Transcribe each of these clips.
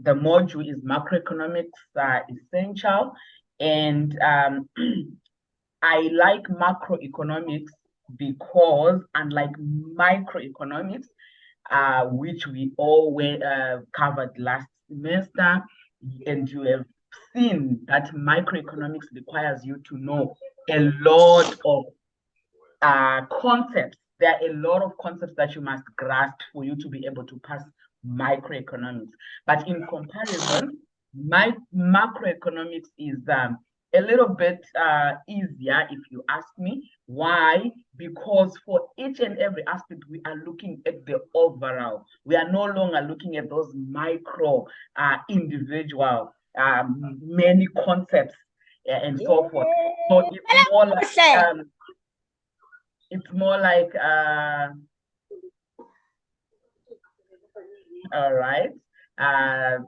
the module is macroeconomics essential, and I like macroeconomics because, unlike microeconomics, which we all covered last semester, and you have seen that microeconomics requires you to know a lot of concepts. There are a lot of concepts that you must grasp for you to be able to pass microeconomics. But in comparison, macroeconomics is a little bit easier, if you ask me. Why? Because for each and every aspect, we are looking at the overall. We are no longer looking at those micro, individual, many concepts and so forth. So it's more like all right.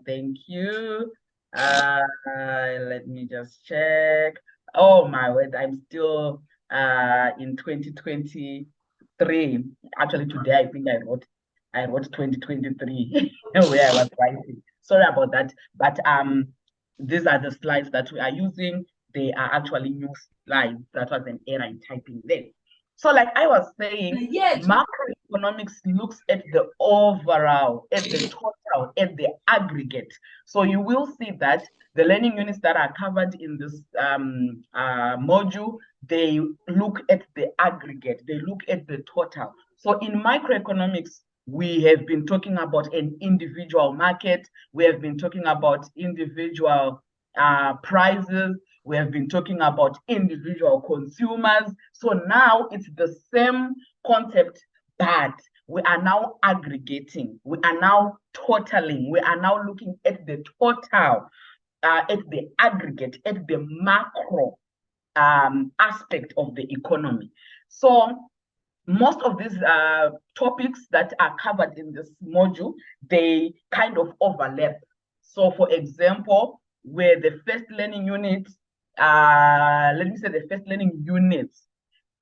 Thank you. Let me just check. Oh my word, I'm still in 2023. Actually, today I think I wrote 2023 where I was writing. Sorry about that. But these are the slides that we are using. They are actually new slides. That was an error in typing there. So like I was saying, macroeconomics looks at the overall, at the total, at the aggregate. So you will see that the learning units that are covered in this module, they look at the aggregate, they look at the total. So in microeconomics, we have been talking about an individual market, we have been talking about individual prices, we have been talking about individual consumers. So now it's the same concept, but we are now aggregating, we are now totaling, we are now looking at the total, at the aggregate, at the macro aspect of the economy. So most of these topics that are covered in this module, they kind of overlap. So for example, where the first learning unit, let me say the first learning units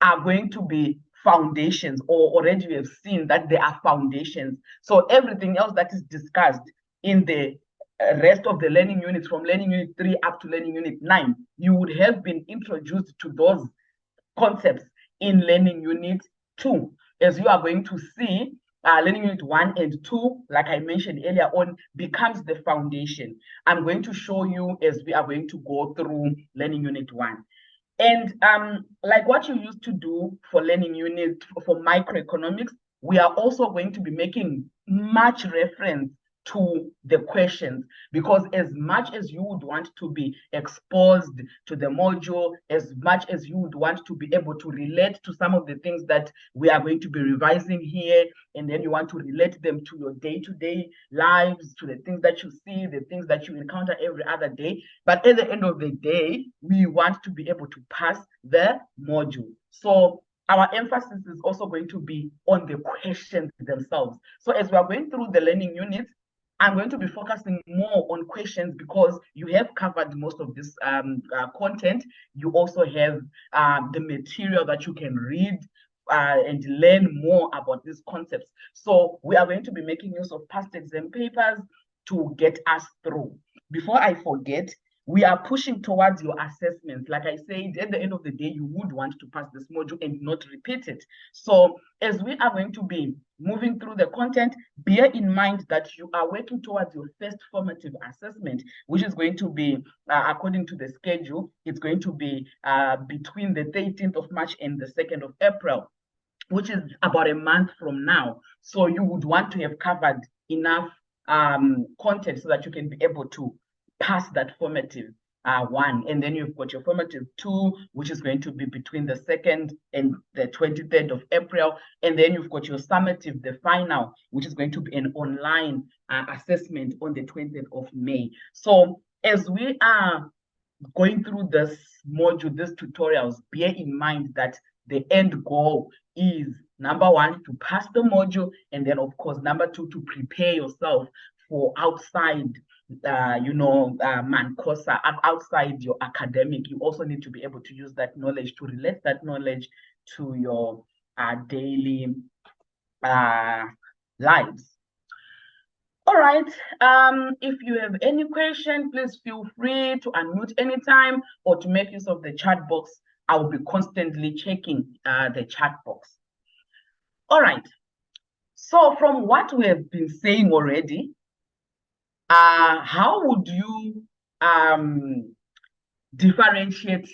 are going to be foundations, or already we have seen that they are foundations. So everything else that is discussed in the rest of the learning units, from learning unit 3 up to learning unit 9, you would have been introduced to those concepts in learning unit 2. As you are going to see, learning unit 1 and 2, like I mentioned earlier on, becomes the foundation. I'm going to show you as we are going to go through learning unit 1. And like what you used to do for learning unit for microeconomics, we are also going to be making much reference to the questions, because as much as you would want to be exposed to the module, as much as you would want to be able to relate to some of the things that we are going to be revising here, and then you want to relate them to your day-to-day lives, to the things that you see, the things that you encounter every other day. But at the end of the day, we want to be able to pass the module. So our emphasis is also going to be on the questions themselves. So as we are going through the learning units, I'm going to be focusing more on questions, because you have covered most of this content. You also have the material that you can read and learn more about these concepts. So we are going to be making use of past exam papers to get us through. Before I forget, we are pushing towards your assessments. Like I said, at the end of the day, you would want to pass this module and not repeat it. So as we are going to be moving through the content, bear in mind that you are working towards your first formative assessment, which is going to be, according to the schedule, it's going to be between the 13th of March and the 2nd of April, which is about a month from now. So you would want to have covered enough content so that you can be able to pass that formative 1. And then you've got your formative 2, which is going to be between the 2nd and the 23rd of April. And then you've got your summative, the final, which is going to be an online assessment on the 20th of May. So as we are going through this module, these tutorials, bear in mind that the end goal is, number 1, to pass the module, and then of course, number 2, to prepare yourself for outside Mancosa, outside your academic. You also need to be able to use that knowledge, to relate that knowledge to your daily lives. All right. If you have any question, please feel free to unmute anytime or to make use of the chat box. I will be constantly checking the chat box. All right. So from what we have been saying already, how would you differentiate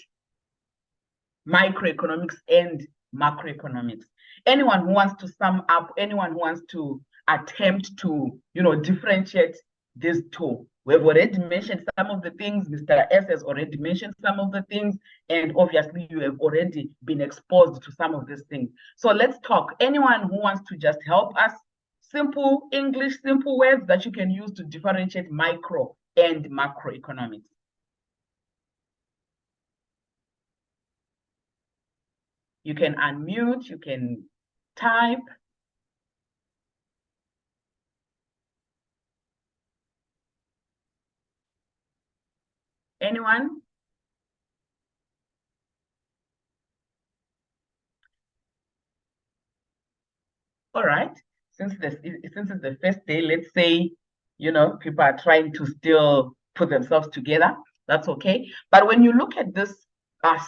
microeconomics and macroeconomics? Anyone who wants to sum up, anyone who wants to attempt to, differentiate these two. We've already mentioned some of the things. Mr. S has already mentioned some of the things, and obviously you have already been exposed to some of these things. So let's talk. Anyone who wants to just help us, simple English, simple words that you can use to differentiate micro and macroeconomics. You can unmute, you can type. Anyone? All right. Since it's the first day, let's say, people are trying to still put themselves together. That's okay. But when you look at this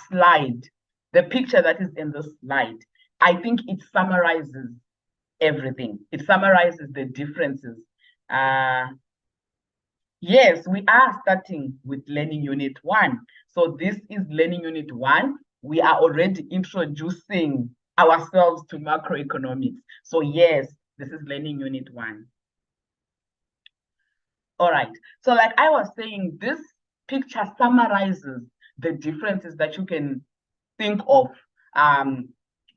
slide, the picture that is in this slide, I think it summarizes everything. It summarizes the differences. Yes, we are starting with learning unit 1. So this is learning unit 1. We are already introducing ourselves to macroeconomics. So yes, this is learning unit 1. All right. So like I was saying, this picture summarizes the differences that you can think of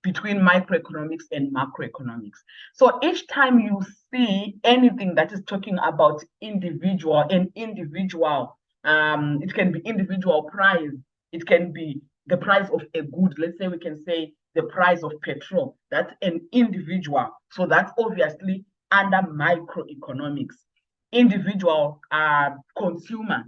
between microeconomics and macroeconomics. So each time you see anything that is talking about individual, it can be individual price, it can be the price of a good. Let's say we can say the price of petrol. That's an individual. So that's obviously under microeconomics. Individual consumer,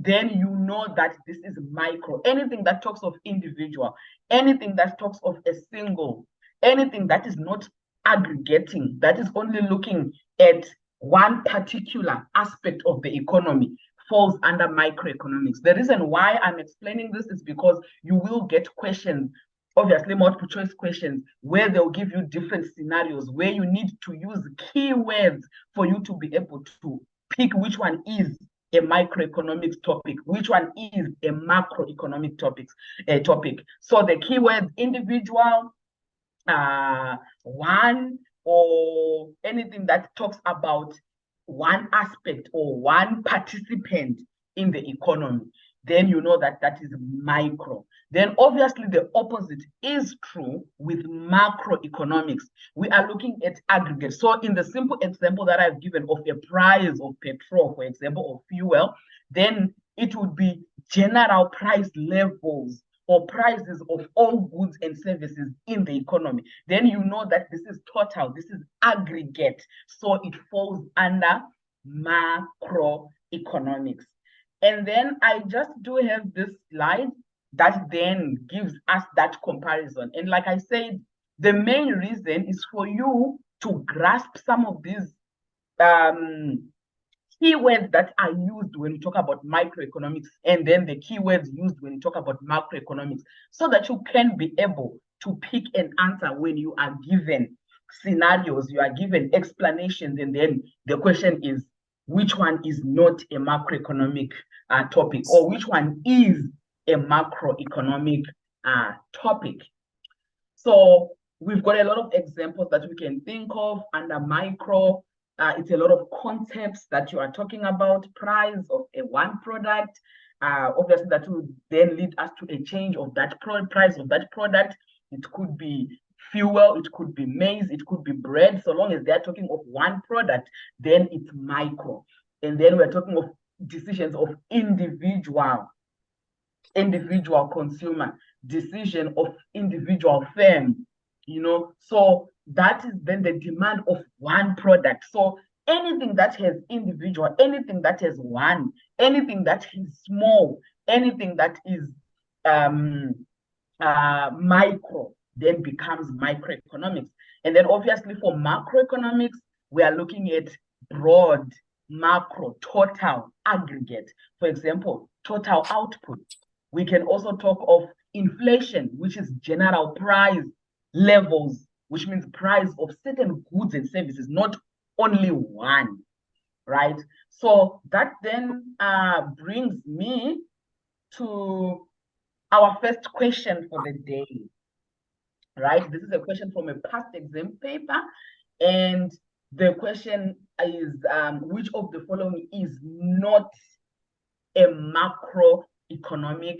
then you know that this is micro. Anything that talks of individual, anything that talks of a single, anything that is not aggregating, that is only looking at one particular aspect of the economy, falls under microeconomics. The reason why I'm explaining this is because you will get questions, obviously multiple choice questions, where they'll give you different scenarios, where you need to use keywords for you to be able to pick which one is a microeconomics topic, which one is a macroeconomic topic. So the keywords individual, one, or anything that talks about one aspect or one participant in the economy, then you know that that is micro. Then obviously the opposite is true with macroeconomics. We are looking at aggregate. So in the simple example that I've given of a price of petrol, for example, or fuel, then it would be general price levels or prices of all goods and services in the economy. Then you know that this is total, this is aggregate. So it falls under macroeconomics. And then I just do have this slide that then gives us that comparison. And like I said, the main reason is for you to grasp some of these keywords that are used when you talk about microeconomics, and then the keywords used when you talk about macroeconomics, so that you can be able to pick an answer when you are given scenarios, you are given explanations, and then the question is, which one is not a macroeconomic topic, or which one is a macroeconomic topic. So we've got a lot of examples that we can think of under micro. It's a lot of concepts that you are talking about, price of a one product. Obviously, that will then lead us to a change of that price of that product. It could be fuel, it could be maize, it could be bread. So long as they're talking of one product, then it's micro. And then we're talking of decisions of individual consumer, decision of individual firm, so that is then the demand of one product. So anything that has individual, anything that has one, anything that is small, anything that is micro, then becomes microeconomics. And then obviously for macroeconomics, we are looking at broad, macro, total, aggregate. For example, total output. We can also talk of inflation, which is general price levels, which means price of certain goods and services, not only one, right? So that then brings me to our first question for the day, right? This is a question from a past exam paper, and the question is, which of the following is not a macroeconomic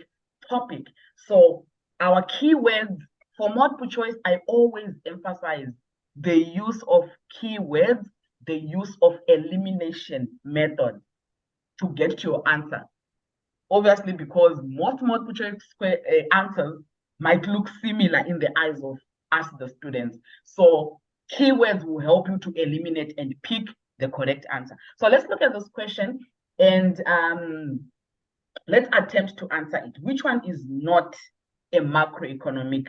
topic? So our keywords for multiple choice, I always emphasize the use of keywords, the use of elimination method to get your answer. Obviously, because most multiple choice answers might look similar in the eyes of us, the students. So keywords will help you to eliminate and pick the correct answer. So let's look at this question and let's attempt to answer it. Which one is not a macroeconomic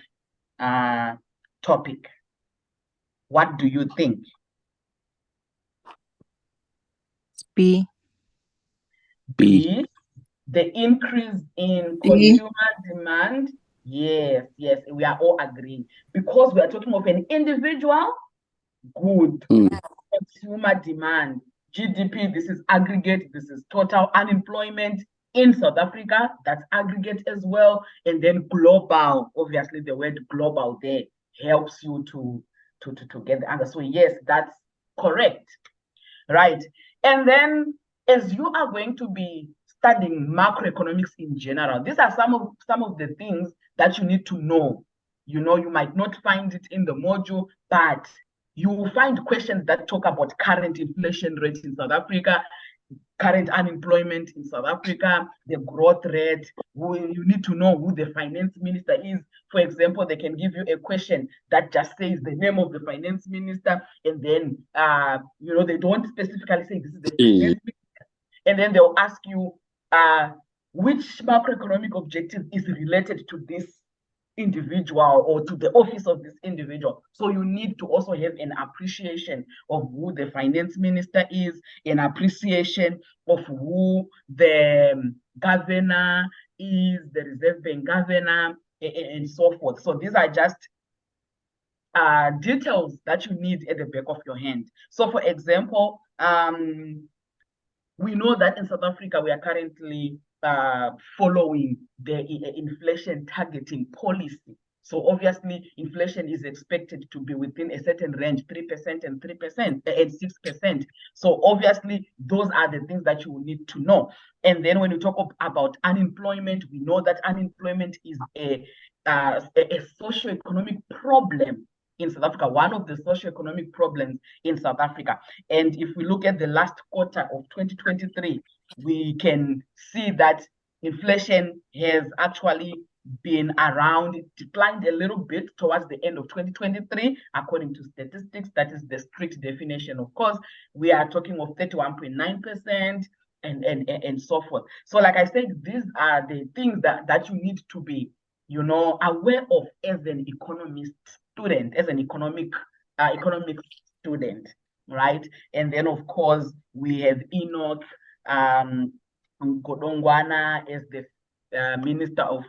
topic? What do you think? B. B. The increase in consumer demand. Yes, we are all agreeing. Because we are talking of an individual good consumer demand. GDP, this is aggregate, this is total unemployment in South Africa, that's aggregate as well. And then global, obviously the word global there helps you to get the answer. So yes, that's correct, right? And then as you are going to be studying macroeconomics in general, these are some of the things that you need to know. You know, you might not find it in the module, but you will find questions that talk about current inflation rate in South Africa, current unemployment in South Africa, the growth rate. You need to know who the finance minister is. For example, they can give you a question that just says the name of the finance minister, and then you know, they don't specifically say this is the finance minister, and then they'll ask you which macroeconomic objective is related to this individual or to the office of this individual. So you need to also have an appreciation of who the finance minister is, an appreciation of who the governor is, the Reserve Bank governor, and so forth. So these are just details that you need at the back of your hand. So for example, we know that in South Africa, we are currently following the inflation targeting policy. So obviously, inflation is expected to be within a certain range, 3% and 3% and 6%. So obviously, those are the things that you will need to know. And then when you talk about unemployment, we know that unemployment is a socioeconomic problem in South Africa, one of the socioeconomic problems in South Africa. And if we look at the last quarter of 2023, we can see that inflation has actually been around, it declined a little bit towards the end of 2023, according to statistics. That is the strict definition. Of course, we are talking of 31.9% and so forth. So like I said, these are the things that you need to be, you know, aware of as an economist student, as an economics student, right? And then of course we have Enoch Godongwana as the Minister of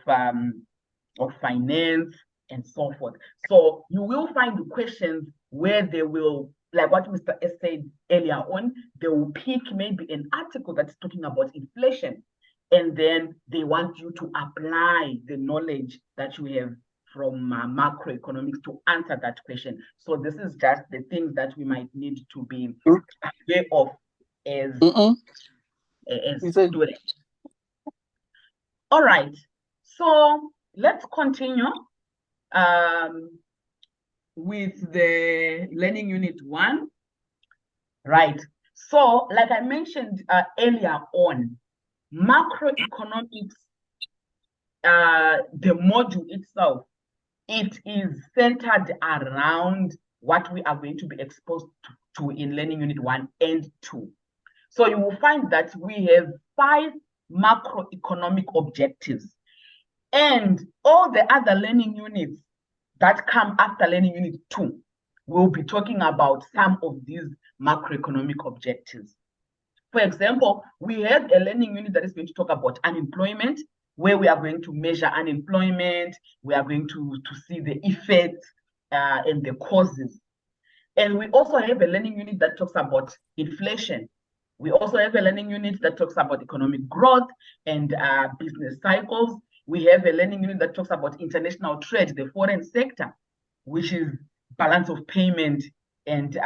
Finance and so forth. So you will find the questions where they will, like what Mr. S said earlier on, they will pick maybe an article that's talking about inflation, and then they want you to apply the knowledge that you have from macroeconomics to answer that question. So this is just the things that we might need to be aware of as students. All right, so let's continue with the learning unit 1. Right, so like I mentioned earlier on, macroeconomics, the module itself, it is centered around what we are going to be exposed to in learning unit 1 and 2. So you will find that we have 5 macroeconomic objectives, and all the other learning units that come after learning unit 2 we'll be talking about some of these macroeconomic objectives. For example, we have a learning unit that is going to talk about unemployment, where we are going to measure unemployment, we are going to see the effects and the causes. And we also have a learning unit that talks about inflation. We also have a learning unit that talks about economic growth and business cycles. We have a learning unit that talks about international trade, the foreign sector, which is balance of payment and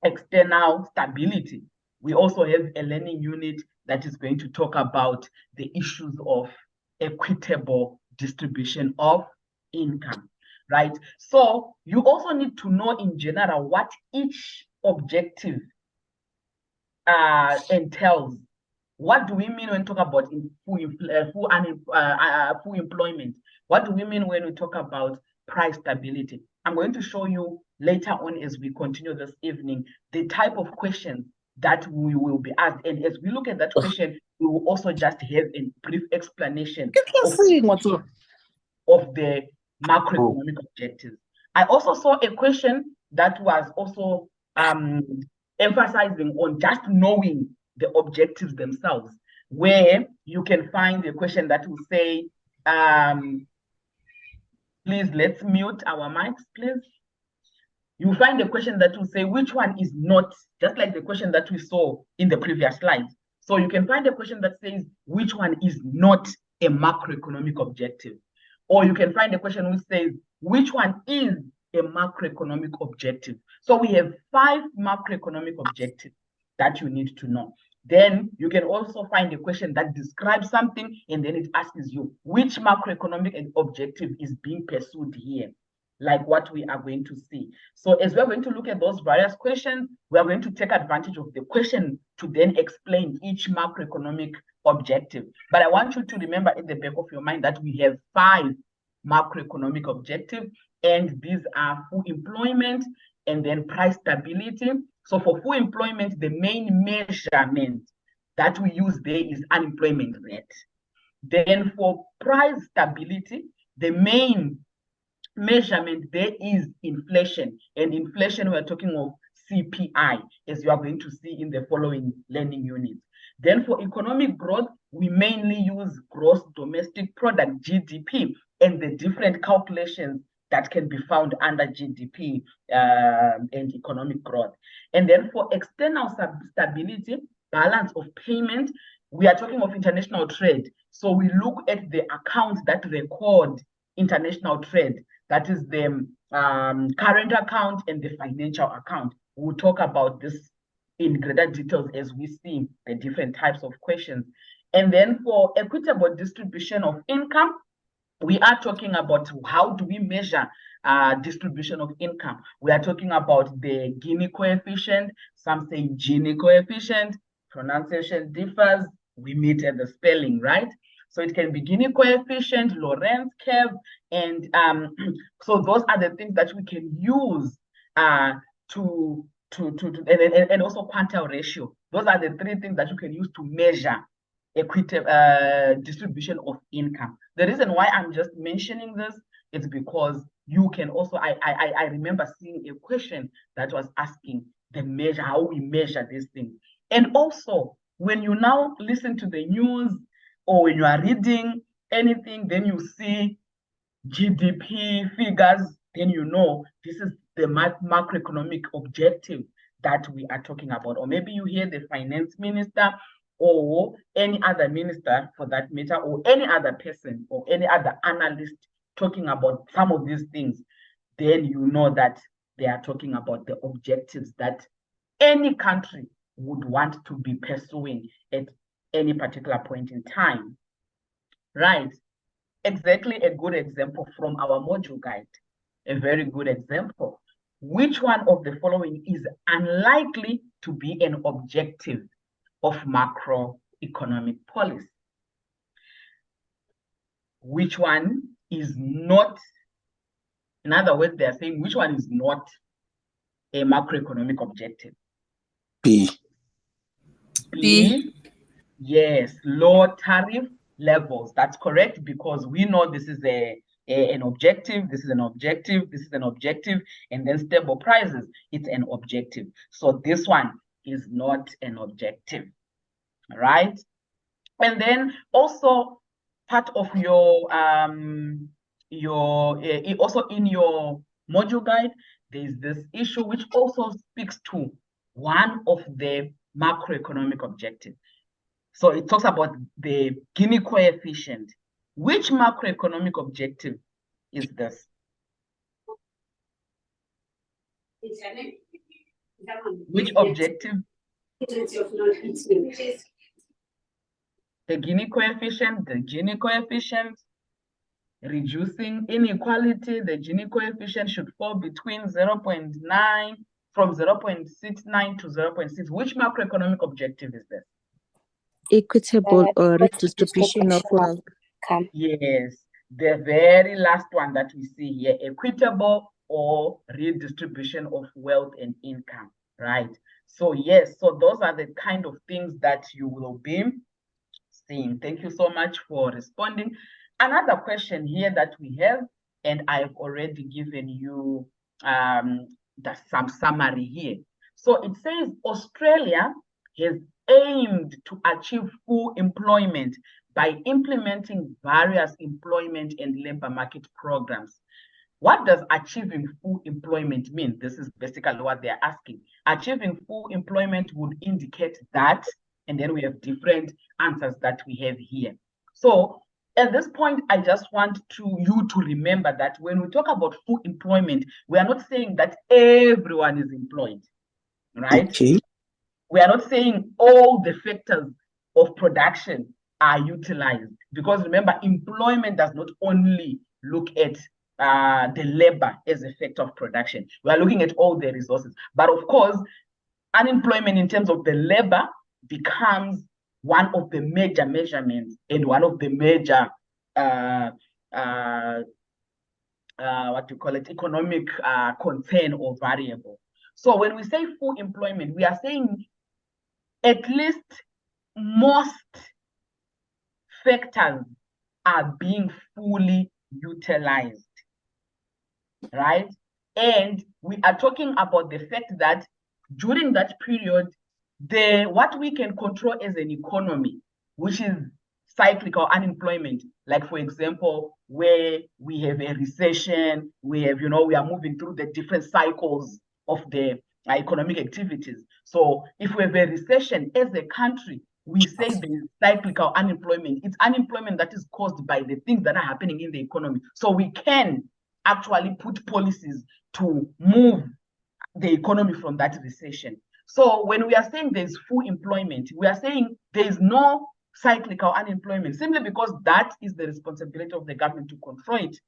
external stability. We also have a learning unit that is going to talk about the issues of equitable distribution of income, right? So you also need to know in general what each objective entails. What do we mean when we talk about full employment? What do we mean when we talk about price stability? I'm going to show you later on as we continue this evening the type of questions that we will be asked. And as we look at that question, we will also just have a brief explanation of the macroeconomic objectives. I also saw a question that was also emphasizing on just knowing the objectives themselves, where you can find a question that will say, please, let's mute our mics, please. You find a question that will say which one is not, just like the question that we saw in the previous slide. So you can find a question that says which one is not a macroeconomic objective. Or you can find a question which says which one is a macroeconomic objective. So we have 5 macroeconomic objectives that you need to know. Then you can also find a question that describes something, and then it asks you which macroeconomic objective is being pursued here, like what we are going to see. So as we're going to look at those various questions, we are going to take advantage of the question to then explain each macroeconomic objective. But I want you to remember in the back of your mind that we have 5 macroeconomic objectives, and these are full employment and then price stability. So for full employment, the main measurement that we use there is unemployment rate. Then for price stability, the main measurement there is inflation. And inflation, we're talking of CPI, as you are going to see in the following learning units. Then for economic growth, we mainly use gross domestic product, GDP, and the different calculations that can be found under GDP and economic growth. And then for external stability, balance of payment, we are talking of international trade. So we look at the accounts that record international trade. That is the current account and the financial account. We'll talk about this in greater details as we see the different types of questions. And then for equitable distribution of income, we are talking about how do we measure distribution of income. We are talking about the Gini coefficient, some say Gini coefficient, pronunciation differs, we meet at the spelling, right? So it can be Gini coefficient, Lorentz curve, and so those are the things that we can use and also quantile ratio. Those are the 3 things that you can use to measure equitable distribution of income. The reason why I'm just mentioning this is because you can also, I remember seeing a question that was asking the measure, how we measure these things. And also, when you now listen to the news or when you are reading anything, then you see GDP figures, then you know this is the macroeconomic objective that we are talking about. Or maybe you hear the finance minister or any other minister for that matter, or any other person or any other analyst talking about some of these things, then you know that they are talking about the objectives that any country would want to be pursuing at any particular point in time, right? Exactly a good example from our module guide, a very good example. Which one of the following is unlikely to be an objective of macroeconomic policy? Which one is not, in other words, they are saying which one is not a macroeconomic objective? B. B. Yes, low tariff levels. That's correct, because we know this is a an objective, this is an objective, this is an objective, and then stable prices, it's an objective. So this one is not an objective, right? And then also part of your also in your module guide, there's this issue which also speaks to one of the macroeconomic objectives. So it talks about the Gini coefficient. Which macroeconomic objective is this? Which objective? The Gini coefficient, reducing inequality, the Gini coefficient should fall between 0.9, from 0.69 to 0.6. Which macroeconomic objective is this? Equitable or redistribution of wealth. Yes, the very last one that we see here, equitable or redistribution of wealth and income, right? So yes, so those are the kind of things that you will be seeing. Thank you so much for responding. Another question here that we have, and I've already given you some summary here. So it says Australia has aimed to achieve full employment by implementing various employment and labor market programs. What does achieving full employment mean? This is basically what they're asking. Achieving full employment would indicate that, and then we have different answers that we have here. So at this point, I just want you to remember that when we talk about full employment, we are not saying that everyone is employed, right? Okay. We are not saying all the factors of production are utilized, because remember, employment does not only look at the labor as a factor of production. We are looking at all the resources. But of course, unemployment in terms of the labor becomes one of the major measurements and one of the major economic concern or variable. So when we say full employment, we are saying at least most factors are being fully utilized, right? And we are talking about the fact that during that period, what we can control as an economy, which is cyclical unemployment, like for example, where we have a recession, we are moving through the different cycles of the economic activities. So if we have a recession as a country, we say there is cyclical unemployment. It's unemployment that is caused by the things that are happening in the economy. So we can actually put policies to move the economy from that recession. So when we are saying there's full employment, we are saying there is no cyclical unemployment, simply because that is the responsibility of the government to control it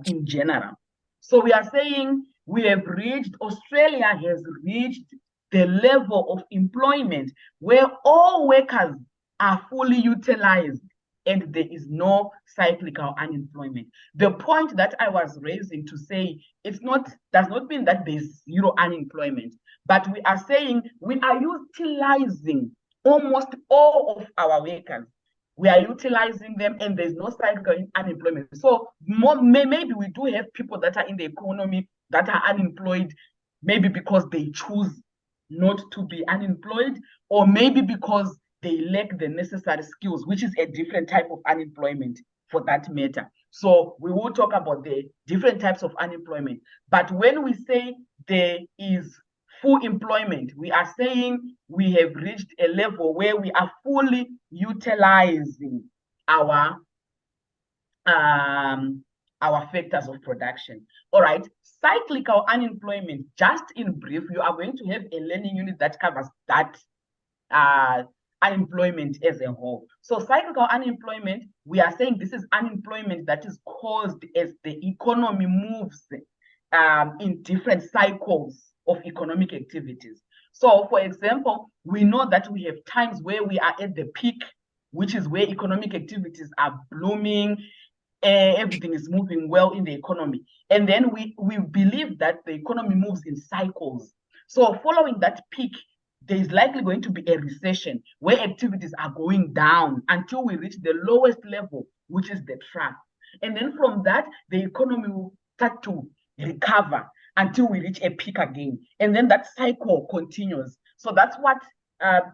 in general. So we are saying Australia has reached the level of employment where all workers are fully utilized and there is no cyclical unemployment. The point that I was raising to say does not mean that there's zero unemployment, but we are saying we are utilizing almost all of our workers. We are utilizing them and there's no cyclical unemployment. So maybe we do have people that are in the economy that are unemployed, maybe because they choose not to be unemployed, or maybe because they lack the necessary skills, which is a different type of unemployment for that matter. So we will talk about the different types of unemployment. But when we say there is full employment, we are saying we have reached a level where we are fully utilizing our factors of production. All right, cyclical unemployment, just in brief, you are going to have a learning unit that covers that unemployment as a whole. So cyclical unemployment, we are saying this is unemployment that is caused as the economy moves in different cycles of economic activities. So for example, we know that we have times where we are at the peak, which is where economic activities are blooming, everything is moving well in the economy. And then we believe that the economy moves in cycles. So following that peak, there is likely going to be a recession where activities are going down until we reach the lowest level, which is the trough. And then from that, the economy will start to recover until we reach a peak again. And then that cycle continues. So that's what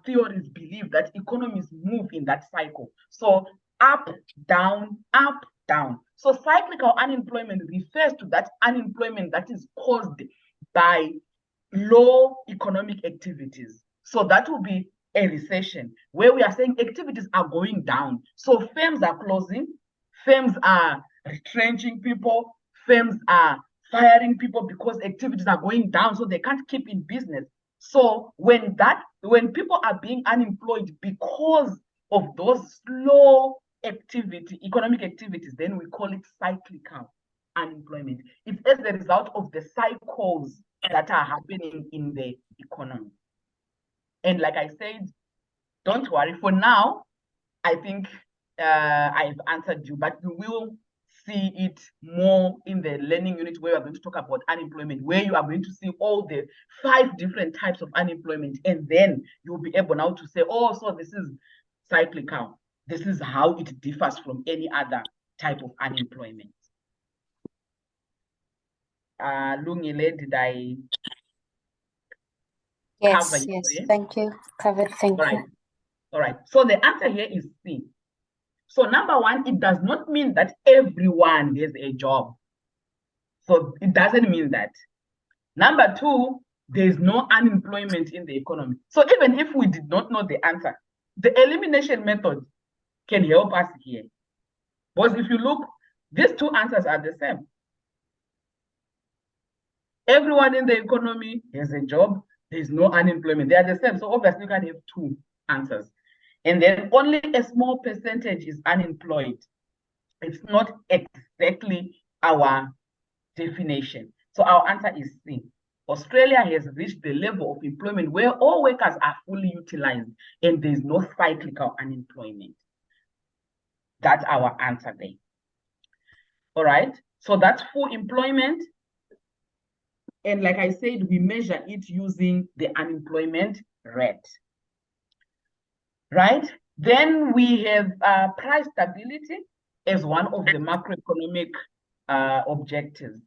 theories believe, that economies move in that cycle. So up, down, up, down. So cyclical unemployment refers to that unemployment that is caused by low economic activities. So that will be a recession where we are saying activities are going down. So firms are closing, firms are retrenching people, firms are firing people because activities are going down, so they can't keep in business. So when people are being unemployed because of those slow economic activities, then we call it cyclical unemployment. It's as a result of the cycles that are happening in the economy. And like I said, don't worry. For now, I think I've answered you, but we will see it more in the learning unit where we're going to talk about unemployment, where you are going to see all the 5 different types of unemployment. And then you'll be able now to say, oh, so this is cyclical. This is how it differs from any other type of unemployment. Lungile, did I cover Yes, it? yes, thank you. Covered, thank you. All right. So the answer here is C. So number one, it does not mean that everyone has a job. So it doesn't mean that. Number two, there is no unemployment in the economy. So even if we did not know the answer, the elimination method can help us here. Because if you look, these 2 answers are the same. Everyone in the economy has a job. There is no unemployment. They are the same. So obviously you can have 2 answers. And then only a small percentage is unemployed. It's not exactly our definition. So our answer is C. Australia has reached the level of employment where all workers are fully utilized and there's no cyclical unemployment. That's our answer there. All right. So that's full employment. And like I said, we measure it using the unemployment rate. Right? Then we have price stability as one of the macroeconomic objectives.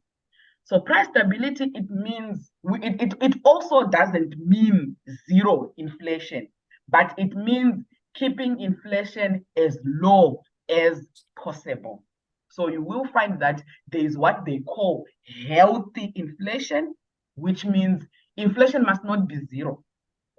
So price stability, it means, it also doesn't mean zero inflation, but it means keeping inflation as low as possible. So you will find that there is what they call healthy inflation, which means inflation must not be zero,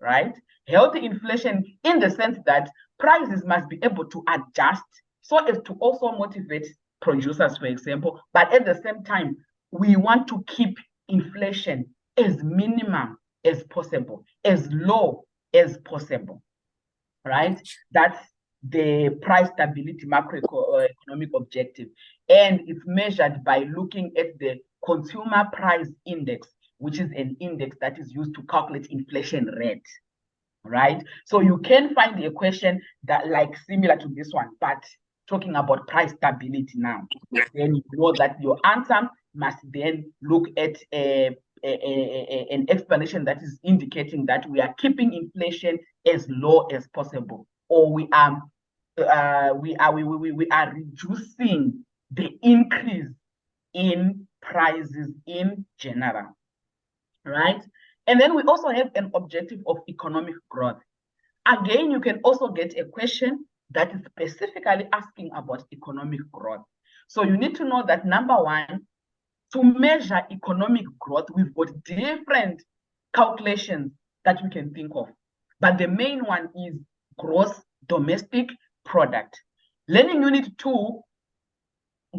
right? Healthy inflation in the sense that prices must be able to adjust so as to also motivate producers, for example, but at the same time, we want to keep inflation as minimum as possible, as low as possible, right? That's the price stability macroeconomic objective. And it's measured by looking at the consumer price index, which is an index that is used to calculate inflation rate, right? So you can find a question that like similar to this one, but talking about price stability now. Then you know that your answer must then look at an explanation that is indicating that we are keeping inflation as low as possible, or we are reducing the increase in prices in general, right? And then we also have an objective of economic growth. Again, you can also get a question that is specifically asking about economic growth. So you need to know that number one, to measure economic growth, we've got different calculations that we can think of. But the main one is gross domestic product. Learning Unit 2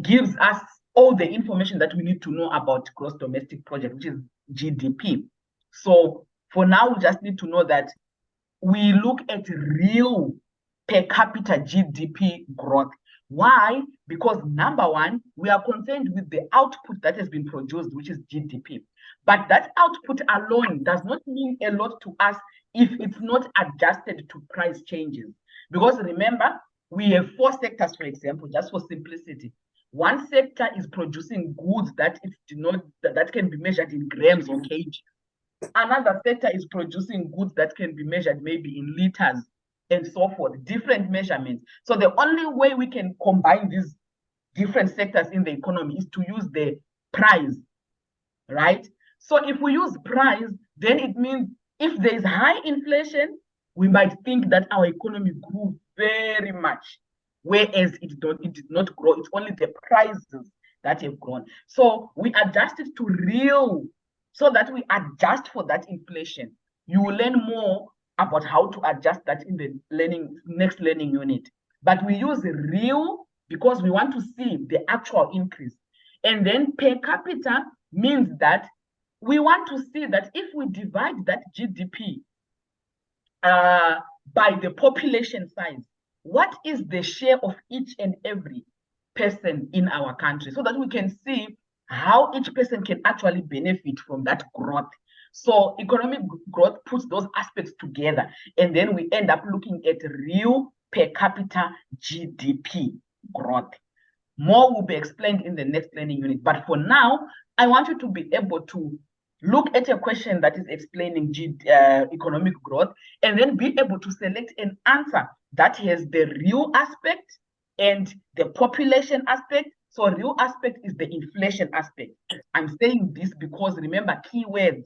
gives us all the information that we need to know about gross domestic product, which is GDP. So for now, we just need to know that we look at real per capita GDP growth. Why? Because number one, we are concerned with the output that has been produced, which is GDP. But that output alone does not mean a lot to us if it's not adjusted to price changes. Because remember, we have 4 sectors, for example, just for simplicity. One sector is producing goods that can be measured in grams or kg. Another sector is producing goods that can be measured maybe in liters and so forth, different measurements. So the only way we can combine these different sectors in the economy is to use the price, right? So if we use price, then it means if there is high inflation, we might think that our economy grew very much, whereas it did not grow. It's only the prices that have grown. So we adjust it to real, so that we adjust for that inflation. You will learn more about how to adjust that in the next learning unit. But we use real because we want to see the actual increase. And then per capita means that we want to see that if we divide that GDP by the population size, what is the share of each and every person in our country, so that we can see how each person can actually benefit from that growth. So economic growth puts those aspects together, and then we end up looking at real per capita GDP growth. More will be explained in the next learning unit. But for now, I want you to be able to look at a question that is explaining economic growth, and then be able to select an answer that has the real aspect and the population aspect. So real aspect is the inflation aspect. I'm saying this because remember, keywords,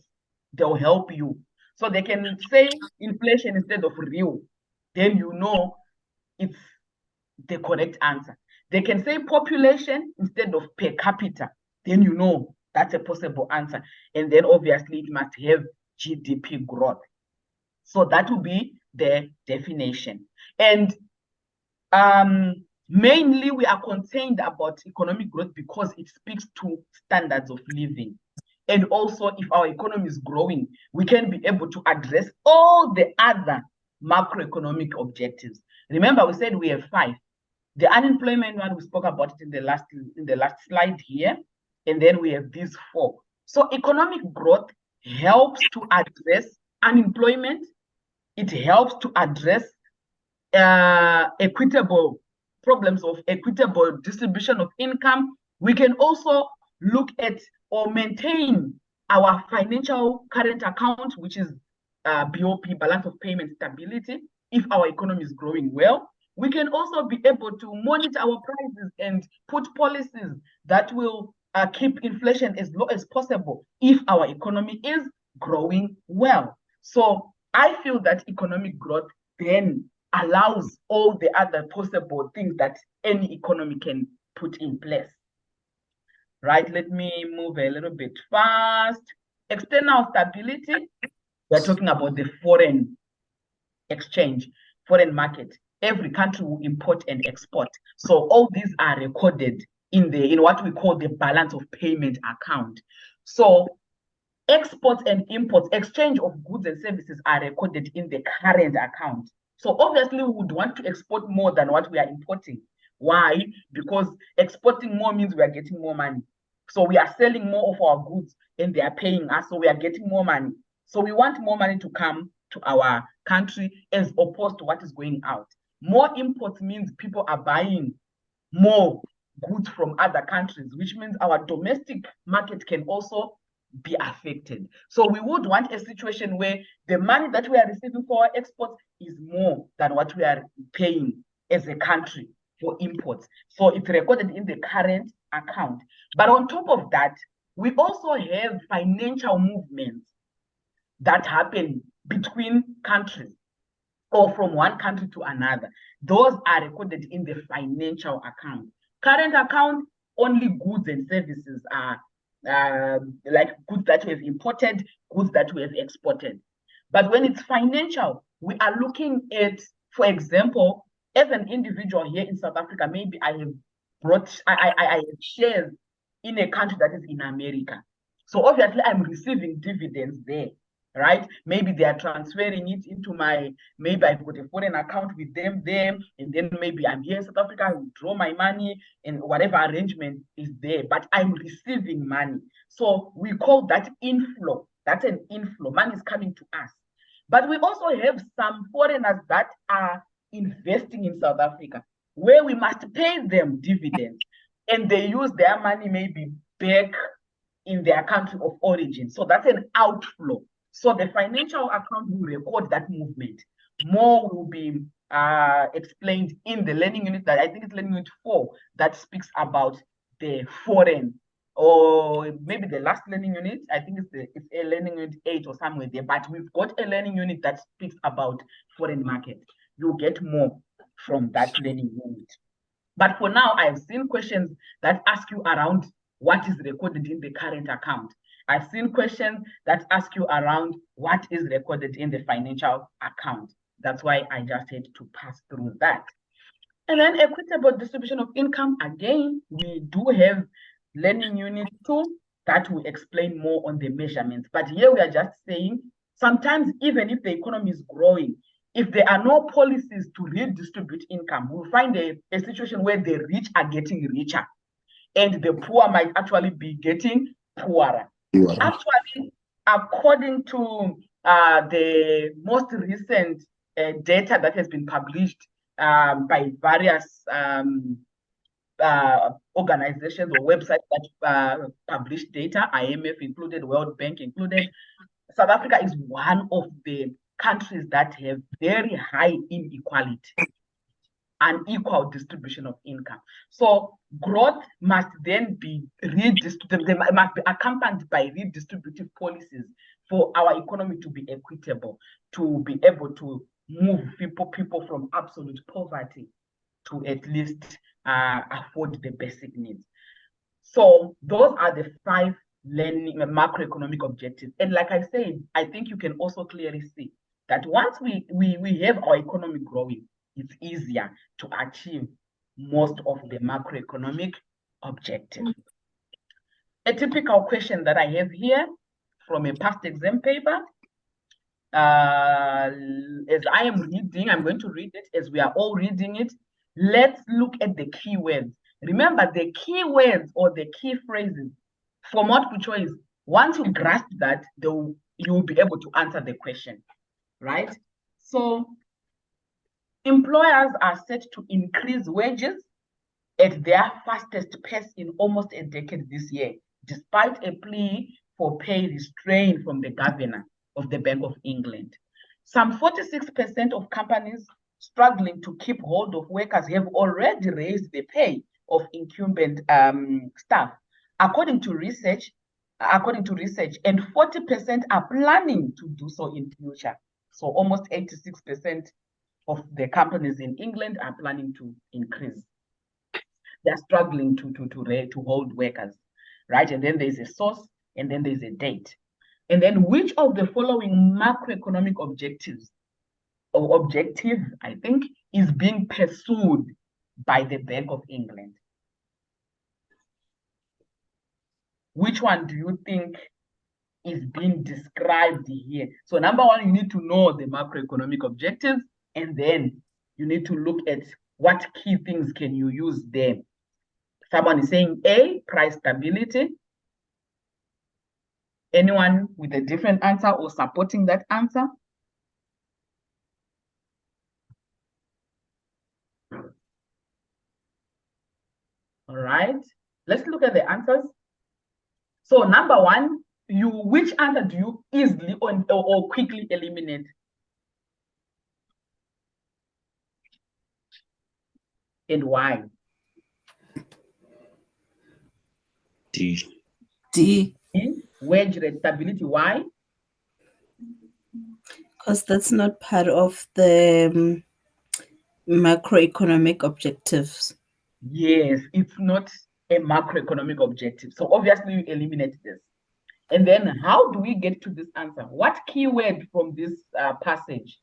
they'll help you. So they can say inflation instead of real. Then you know it's the correct answer. They can say population instead of per capita. Then you know that's a possible answer. And then obviously it must have GDP growth. So that will be the definition. And mainly we are concerned about economic growth because it speaks to standards of living. And also, if our economy is growing, we can be able to address all the other macroeconomic objectives. Remember, we said we have 5. The unemployment one, we spoke about it in the last slide here. And then we have these 4. So economic growth helps to address unemployment. It helps to address equitable problems of equitable distribution of income. We can also look at or maintain our financial current account, which is BOP, balance of payment stability, if our economy is growing well. We can also be able to monitor our prices and put policies that will keep inflation as low as possible if our economy is growing well. So I feel that economic growth then allows all the other possible things that any economy can put in place. Right, let me move a little bit fast. External stability, we're talking about the foreign exchange, foreign market. Every country will import and export. So all these are recorded in what we call the balance of payment account. So exports and imports, exchange of goods and services are recorded in the current account. So obviously we would want to export more than what we are importing. Why? Because exporting more means we are getting more money. So we are selling more of our goods and they are paying us, so we are getting more money. So we want more money to come to our country as opposed to what is going out. More imports means people are buying more goods from other countries, which means our domestic market can also be affected. So we would want a situation where the money that we are receiving for our exports is more than what we are paying as a country for imports. So it's recorded in the current account. But on top of that, we also have financial movements that happen between countries or from one country to another. Those are recorded in the financial account. Current account, only goods and services are like goods that we have imported, goods that we have exported. But when it's financial, we are looking at, for example, as an individual here in South Africa, maybe I have shares in a country that is in America. So obviously I'm receiving dividends there, right? Maybe they are transferring it into maybe I've got a foreign account with them there, and then maybe I'm here in South Africa, I withdraw my money and whatever arrangement is there, but I'm receiving money. So we call that inflow. That's an inflow. Money is coming to us. But we also have some foreigners that are investing in South Africa, where we must pay them dividends, and they use their money maybe back in their country of origin. So that's an outflow. So the financial account will record that movement. More will be explained in the learning unit that I think it's learning unit 4 that speaks about the foreign, or maybe the last learning unit. I think it's a learning unit 8 or somewhere there, but we've got a learning unit that speaks about foreign market. You'll get more from that learning unit. But for now, I've seen questions that ask you around what is recorded in the current account. I've seen questions that ask you around what is recorded in the financial account. That's why I just had to pass through that. And then equitable distribution of income. Again, we do have learning unit 2 that will explain more on the measurements. But here we are just saying, sometimes even if the economy is growing, if there are no policies to redistribute income, we'll find a situation where the rich are getting richer and the poor might actually be getting poorer. Actually, according to the most recent data that has been published by various organizations or websites that publish data, IMF included, World Bank included, South Africa is one of the countries that have very high inequality, unequal distribution of income. So growth must then be redistributed, must be accompanied by redistributive policies for our economy to be equitable, to be able to move people from absolute poverty to at least afford the basic needs. So those are the 5 learning macroeconomic objectives. And like I said, I think you can also clearly see that once we have our economy growing, it's easier to achieve most of the macroeconomic objectives. A typical question that I have here from a past exam paper, as I am reading, I'm going to read it as we are all reading it. Let's look at the keywords. Remember, the keywords or the key phrases for multiple choice, once you grasp that, you will be able to answer the question, right? So employers are set to increase wages at their fastest pace in almost a decade this year, despite a plea for pay restraint from the governor of the Bank of England. Some 46% of companies struggling to keep hold of workers have already raised the pay of incumbent staff, according to research, and 40% are planning to do so in future. So almost 86% of the companies in England are planning to increase. They're struggling to hold workers, right? And then there's a source, and then there's a date. And then which of the following macroeconomic objectives or objective, I think, is being pursued by the Bank of England? Which one do you think is being described here? So number 1, you need to know the macroeconomic objectives, and then you need to look at what key things can you use there. Someone is saying A, price stability. Anyone with a different answer or supporting that answer? All right, let's look at the answers. So number 1, which answer do you easily or quickly eliminate? And why? D. Wage rate stability, why? Because that's not part of the macroeconomic objectives. Yes, it's not a macroeconomic objective. So obviously you eliminate this. And then how do we get to this answer? What keyword from this passage?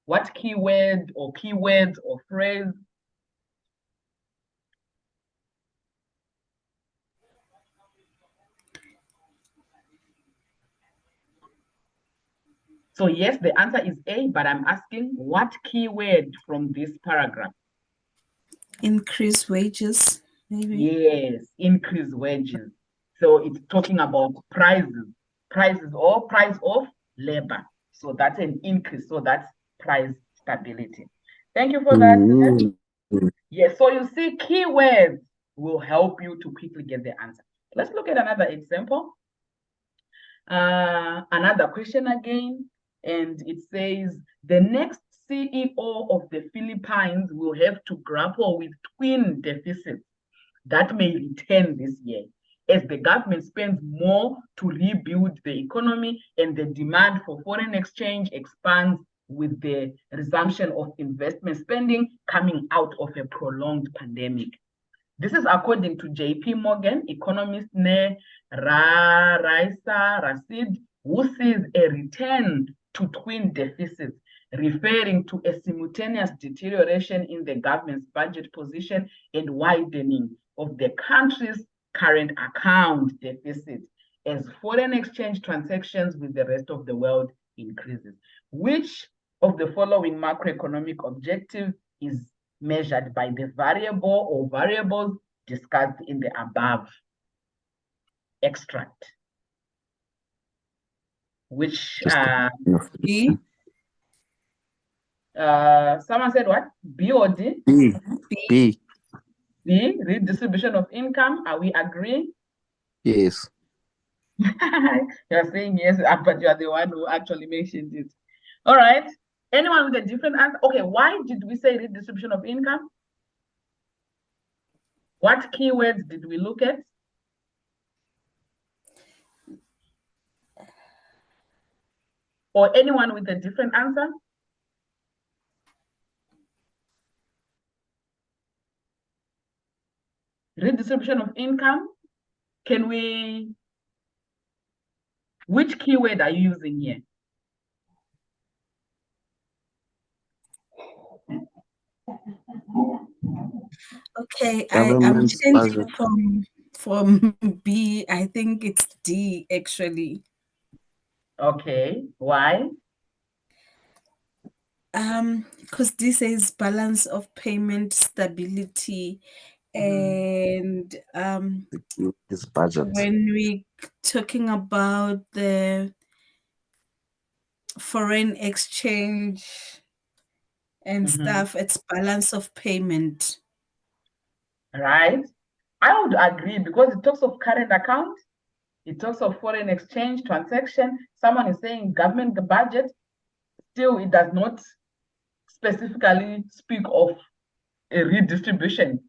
What keyword or keywords or phrase? So yes, the answer is A, but I'm asking what keyword from this paragraph? Increase wages, maybe. Yes, increase wages. So it's talking about prices or price of labor. So that's an increase. So that's price stability. Thank you for that. Yes, so you see, keywords will help you to quickly get the answer. Let's look at another example. Another question again. and it says the next CEO of the Philippines will have to grapple with twin deficits that may return this year as the government spends more to rebuild the economy and the demand for foreign exchange expands with the resumption of investment spending coming out of a prolonged pandemic. This is according to JP Morgan economist Raisa Rashid, who sees a return to twin deficits, referring to a simultaneous deterioration in the government's budget position and widening of the country's current account deficit as foreign exchange transactions with the rest of the world increases. Which of the following macroeconomic objectives is measured by the variable or variables discussed in the above extract? Which B. Someone said what? B or D? B. B. B, redistribution of income. Are we agreeing? Yes. You're saying yes, but you're the one who actually mentioned it. All right. Anyone with a different answer? Okay, why did we say redistribution of income? What keywords did we look at? Or anyone with a different answer? Redistribution of income. Can we, which keyword are you using here? Okay, I'm Government's changing budget. from B. I think it's D actually. Okay, why? Because this says balance of payment stability, and His budget. when we talking about the foreign exchange and stuff, it's balance of payment. Right. I would agree because it talks of current account, it talks of foreign exchange transaction. Someone is saying government budget. Still, it does not specifically speak of a redistribution.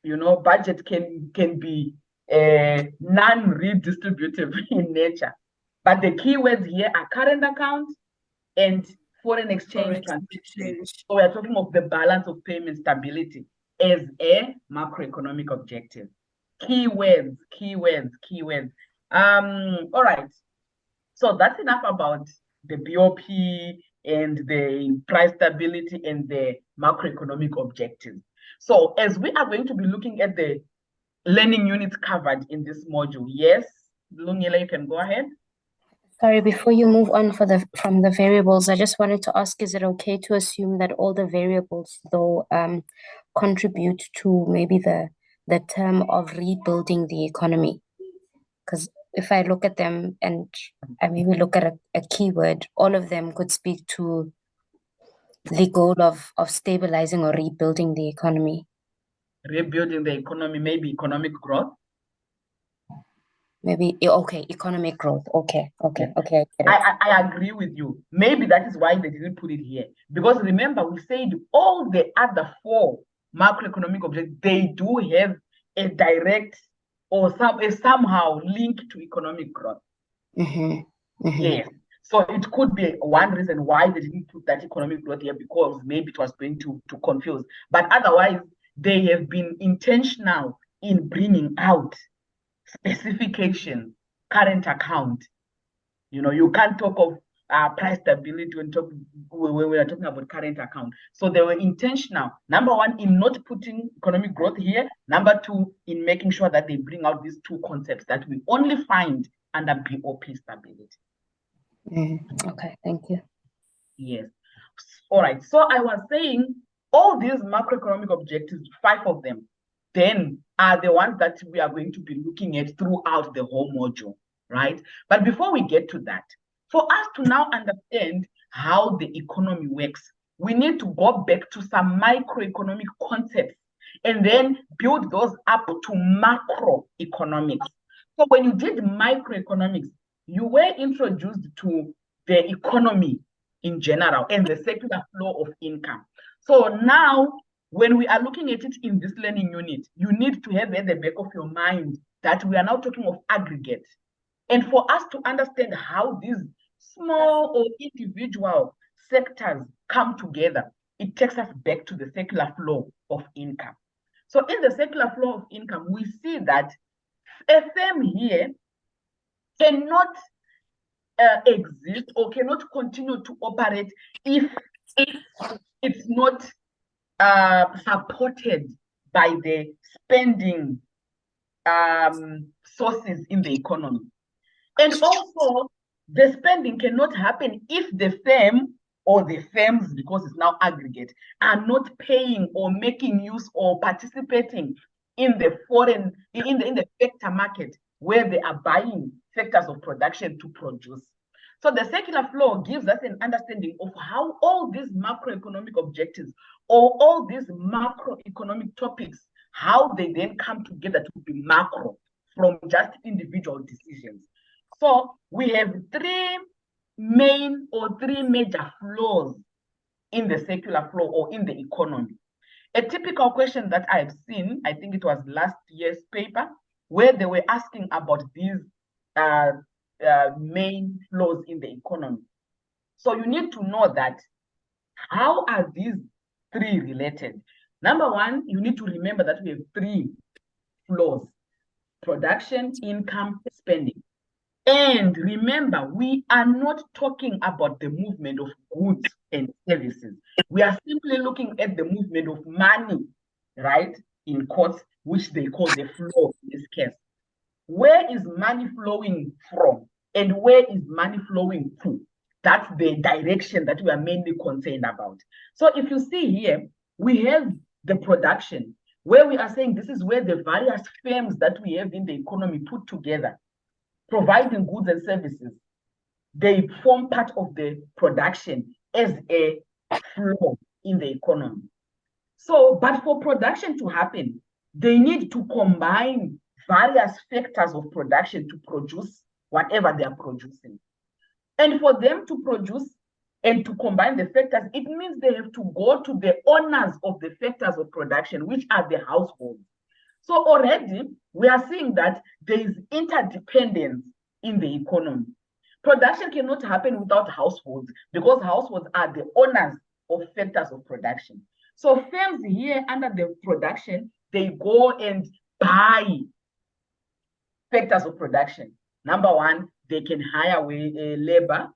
You know, budget can be non-redistributive in nature. But the keywords here are current account and foreign exchange transaction. So we are talking of the balance of payment stability as a macroeconomic objective. Keywords. All right. So that's enough about the BOP and the price stability and the macroeconomic objectives. So as we are going to be looking at the learning units covered in this module, yes, Lungile, you can go ahead. Sorry, before you move on from the variables, I just wanted to ask, is it okay to assume that all the variables, though, contribute to maybe the term of rebuilding the economy? Because if I look at them and I maybe look at a keyword, all of them could speak to the goal of stabilizing or rebuilding the economy. Rebuilding the economy, maybe economic growth. Maybe, okay, economic growth. Okay. I agree with you. Maybe that is why they didn't put it here. Because remember, we said all the other four macroeconomic objectives, they do have a direct or somehow link to economic growth. Yes. So it could be one reason why they didn't put that economic growth here, because maybe it was going to confuse. But otherwise, they have been intentional in bringing out specification, current account. You know, you can't talk of price stability when we are talking about current account. So they were intentional, number one, in not putting economic growth here. Number two, in making sure that they bring out these two concepts that we only find under BOP stability. Okay, thank you. Yes. All right. So I was saying all these macroeconomic objectives, 5 of them, then are the ones that we are going to be looking at throughout the whole module, right? But before we get to that, for us to now understand how the economy works, we need to go back to some microeconomic concepts and then build those up to macroeconomics. So when you did microeconomics, you were introduced to the economy in general and the circular flow of income. So now, when we are looking at it in this learning unit, you need to have at the back of your mind that we are now talking of aggregate. And for us to understand how these small or individual sectors come together, it takes us back to the circular flow of income. So in the circular flow of income, we see that a firm here cannot exist or cannot continue to operate if it's not supported by the spending sources in the economy. And also, the spending cannot happen if the firm or the firms, because it's now aggregate, are not paying or making use or participating in the foreign, in the sector market where they are buying sectors of production to produce. So the circular flow gives us an understanding of how all these macroeconomic objectives or all these macroeconomic topics, how they then come together to be macro from just individual decisions. So we have three major flows in the circular flow or in the economy. A typical question that I've seen, I think it was last year's paper, where they were asking about these main flows in the economy. So you need to know that how are these three related? Number one, you need to remember that we have three flows: production, income, spending. And remember, we are not talking about the movement of goods and services. We are simply looking at the movement of money, right? In quotes, which they call the flow in this case. Where is money flowing from? And where is money flowing to? That's the direction that we are mainly concerned about. So if you see here, we have the production, where we are saying this is where the various firms that we have in the economy put together, providing goods and services, they form part of the production as a flow in the economy. So, but for production to happen, they need to combine various factors of production to produce whatever they are producing. And for them to produce and to combine the factors, it means they have to go to the owners of the factors of production, which are the households. So already we are seeing that there is interdependence in the economy. Production cannot happen without households because households are the owners of factors of production. So firms here under the production, they go and buy factors of production. Number one, they can hire labor.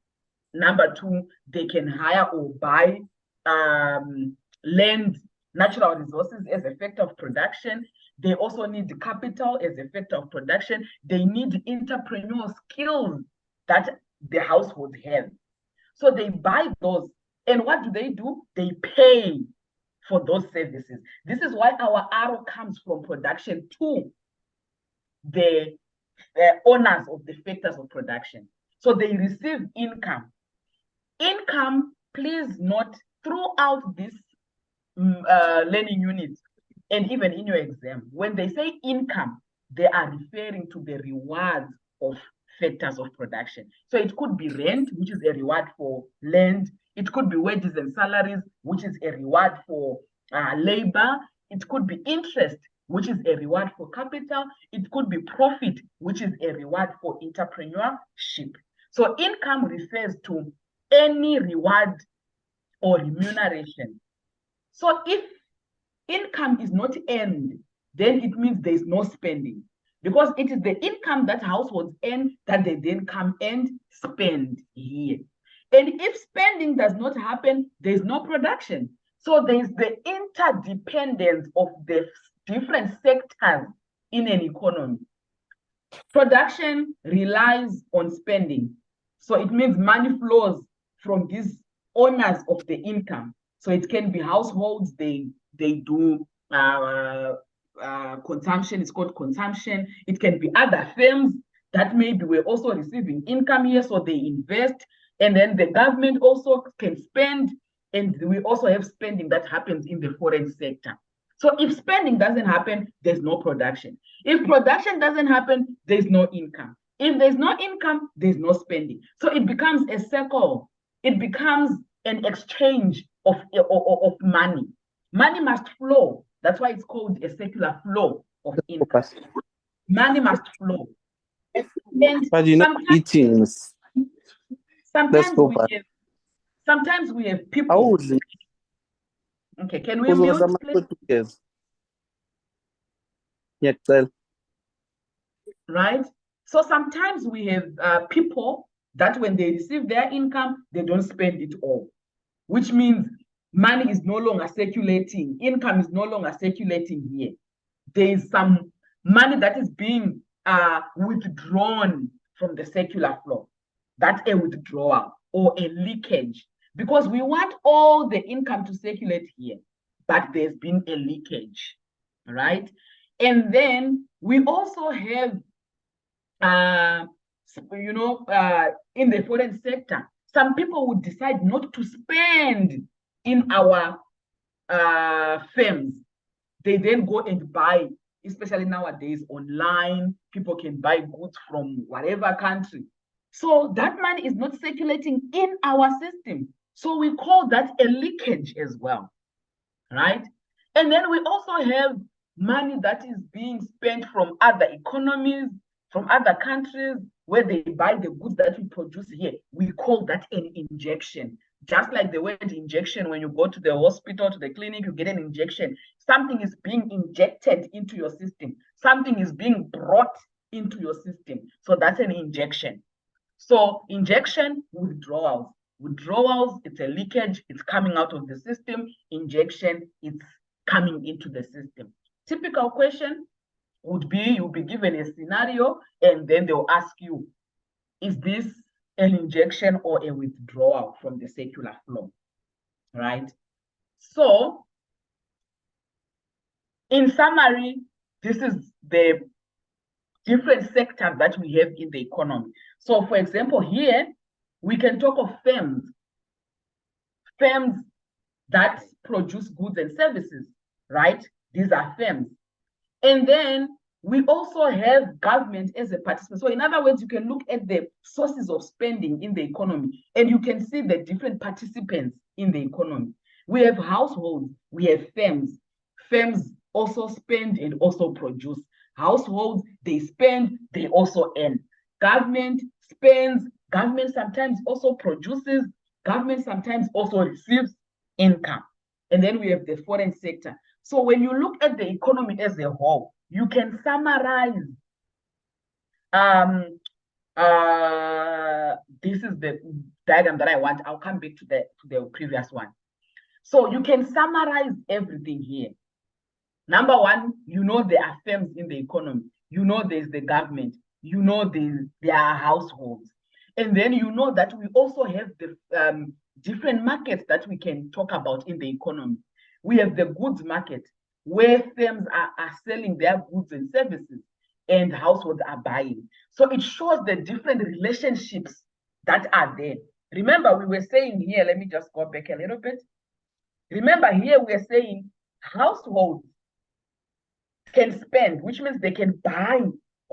Number two, they can hire or buy land, natural resources as a factor of production. They also need capital as a factor of production. They need entrepreneurial skills that the households have. So they buy those. And what do? They pay for those services. This is why our arrow comes from production to the owners of the factors of production. So they receive income. Income, please note, throughout this learning unit, and even in your exam, when they say income, they are referring to the rewards of factors of production. So it could be rent, which is a reward for land. It could be wages and salaries, which is a reward for labor. It could be interest, which is a reward for capital. It could be profit, which is a reward for entrepreneurship. So income refers to any reward or remuneration. So if income is not earned, then it means there is no spending, because it is the income that households earn that they then come and spend here. And if spending does not happen, there is no production. So there is the interdependence of the different sectors in an economy. Production relies on spending. So it means money flows from these owners of the income. So it can be households, they do consumption, it's called consumption. It can be other firms that maybe we're also receiving income here, so they invest. And then the government also can spend, and we also have spending that happens in the foreign sector. So if spending doesn't happen, there's no production. If production doesn't happen, there's no income. If there's no income, there's no spending. So it becomes a circle. It becomes an exchange of money. Money must flow. That's why it's called a circular flow of income. Money must flow. And But you're not eating. sometimes we have people. How old is it? Okay, can we mute, please? Yes. Yeah, tell. Right? So sometimes we have people that when they receive their income, they don't spend it all, which means money is no longer circulating. Income is no longer circulating here. There is some money that is being withdrawn from the circular flow. That's a withdrawal or a leakage, because we want all the income to circulate here, but there's been a leakage, right? And then we also have in the foreign sector, some people would decide not to spend in our firms. They then go and buy, especially nowadays online, people can buy goods from whatever country. So that money is not circulating in our system. So we call that a leakage as well, right? And then we also have money that is being spent from other economies, from other countries, where they buy the goods that we produce here. We call that an injection. Just like the word injection, when you go to the hospital, to the clinic, you get an injection. Something is being injected into your system. Something is being brought into your system. So that's an injection. So injection, withdrawals. Withdrawals, it's a leakage, it's coming out of the system. Injection, it's coming into the system. Typical question would be, you'll be given a scenario and then they'll ask you, is this an injection or a withdrawal from the circular flow, right? So in summary, this is the different sectors that we have in the economy. So for example, here, we can talk of firms that produce goods and services, right? These are firms. And then we also have government as a participant. So in other words, you can look at the sources of spending in the economy and you can see the different participants in the economy. We have households, we have firms. Firms also spend and also produce. Households, they spend, they also earn. Government spends, government sometimes also produces, government sometimes also receives income. And then we have the foreign sector. So when you look at the economy as a whole, you can summarize. This is the diagram that I want. I'll come back to the previous one. So you can summarize everything here. Number one, you know there are firms in the economy. You know there's the government. You know there are households. And then you know that we also have the different markets that we can talk about in the economy. We have the goods market, where firms are selling their goods and services and households are buying. So it shows the different relationships that are there. Remember, we were saying here, let me just go back a little bit. Remember here, we're saying households can spend, which means they can buy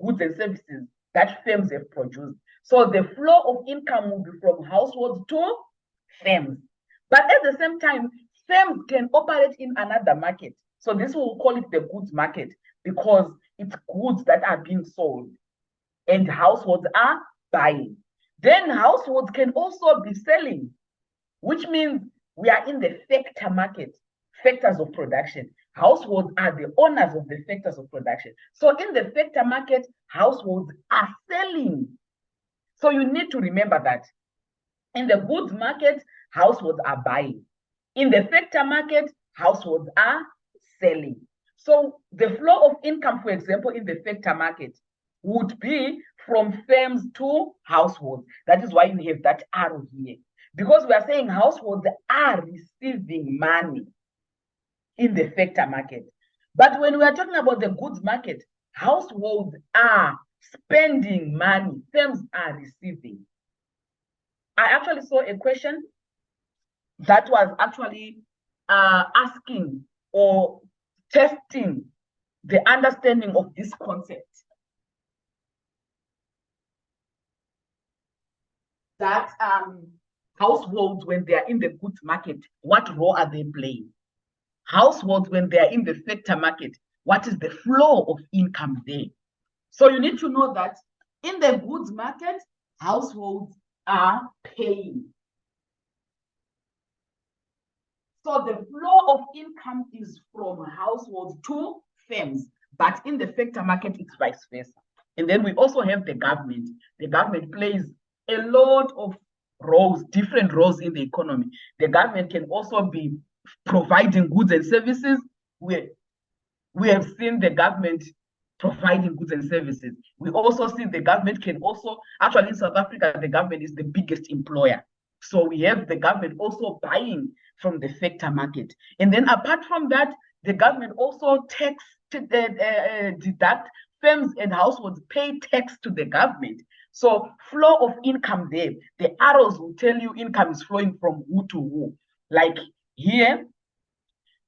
goods and services that firms have produced. So the flow of income will be from households to firms. But at the same time, firms can operate in another market. So this will call it the goods market because it's goods that are being sold and households are buying. Then households can also be selling, which means we are in the factor market, factors of production. Households are the owners of the factors of production. So in the factor market, households are selling. So you need to remember that. In the goods market, households are buying. In the factor market, households are selling. So the flow of income, for example, in the factor market would be from firms to households. That is why you have that arrow here. Because we are saying households are receiving money in the factor market. But when we are talking about the goods market, households are spending money, firms are receiving. I actually saw a question that was actually asking or testing the understanding of this concept. that households, when they are in the goods market, what role are they playing? Households, when they are in the sector market, what is the flow of income there? So you need to know that in the goods market, households are paying. So the flow of income is from households to firms, but in the sector market, it's vice versa. And then we also have the government. The government plays a lot of roles, different roles in the economy. The government can also be providing goods and services. We have seen the government providing goods and services. We also see the government can also, actually in South Africa, the government is the biggest employer. So we have the government also buying from the sector market. And then apart from that, the government also deduct firms and households pay tax to the government. So flow of income there, the arrows will tell you income is flowing from who to who. Like here,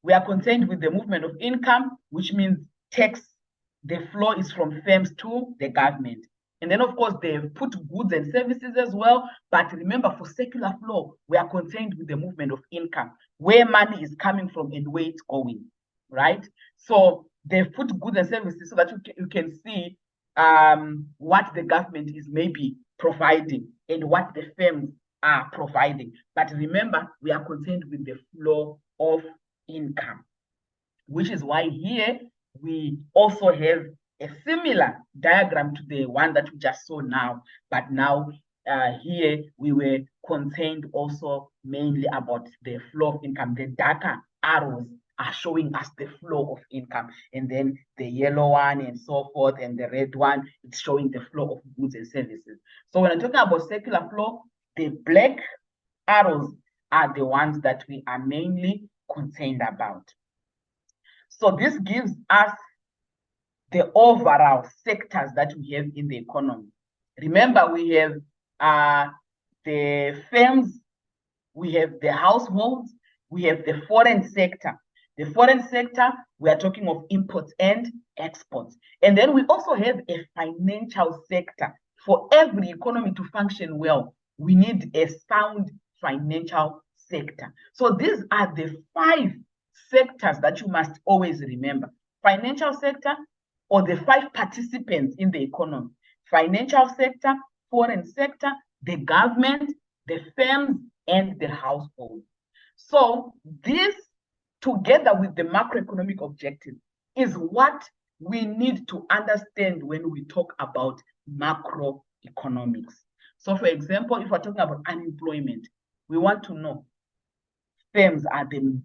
we are concerned with the movement of income, which means tax. The flow is from firms to the government. And then, of course, they've put goods and services as well. But remember, for secular flow, we are concerned with the movement of income, where money is coming from and where it's going, right? So they've put goods and services so that you can see what the government is maybe providing and what the firms are providing. But remember, we are concerned with the flow of income, which is why here we also have a similar diagram to the one that we just saw now, but now here we were concerned also mainly about the flow of income. The darker arrows are showing us the flow of income, and then the yellow one and so forth, and the red one, it's showing the flow of goods and services. So when I'm talking about circular flow, the black arrows are the ones that we are mainly concerned about. So this gives us the overall sectors that we have in the economy. Remember, we have the firms, we have the households, we have the foreign sector. The foreign sector, we are talking of imports and exports. And then we also have a financial sector. For every economy to function well, we need a sound financial sector. So these are the 5 sectors that you must always remember. Financial sector, or the 5 participants in the economy. Financial sector, foreign sector, the government, the firms, and the household. So this, together with the macroeconomic objective, is what we need to understand when we talk about macroeconomics. So for example, if we're talking about unemployment, we want to know firms are the